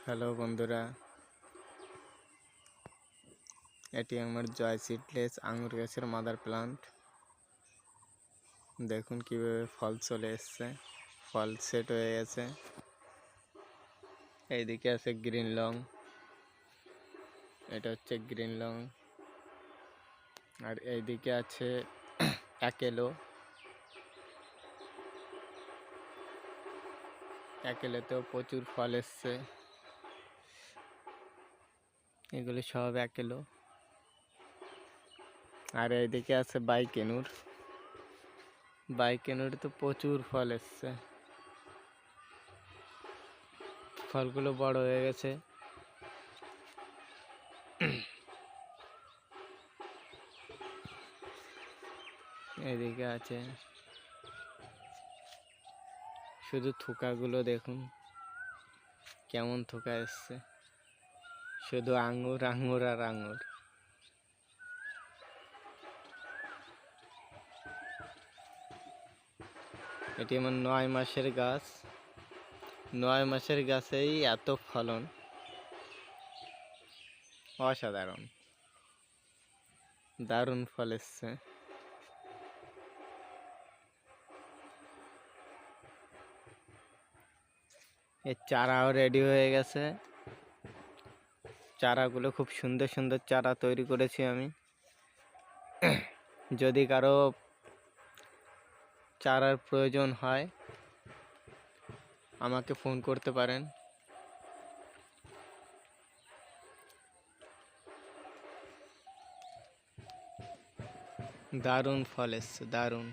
Hello বন্ধুরা, এটি আমার জয় সিডলেস আঙুর গাছের মাদার প্লান্ট। দেখুন কিভাবে ফল চলে এসছে, ফল সেট হয়ে গেছে। এইদিকে আছে গ্রিন লং, এটা হচ্ছে গ্রিন লং। আর এইদিকে আছে অ্যাকেলো। অ্যাকেলোতেও প্রচুর ফল এসছে। এগুলি সব অ্যাকেলো। আর এইদিকে আছে বাইকেনুর। বাইকেনুরে তো প্রচুর ফল এসছে, ফলগুলো বড় হয়ে গেছে। এদিকে আছে, শুধু থোকাগুলো দেখুন কেমন থোকা এসছে, শুধু আঙুর আঙুর আর আঙুর। এটি আমার 9 মাসের গাছ। 9 মাসের গাছেই এত ফলন, অসাধারণ, দারুণ ফল এসছে। এর চারাও রেডি হয়ে গেছে। চারাগুলো খুব সুন্দর সুন্দর চারা তৈরি করেছি আমি। যদি কারো চারার প্রয়োজন হয় আমাকে ফোন করতে পারেন। দারুণ ফল এসছে, দারুণ।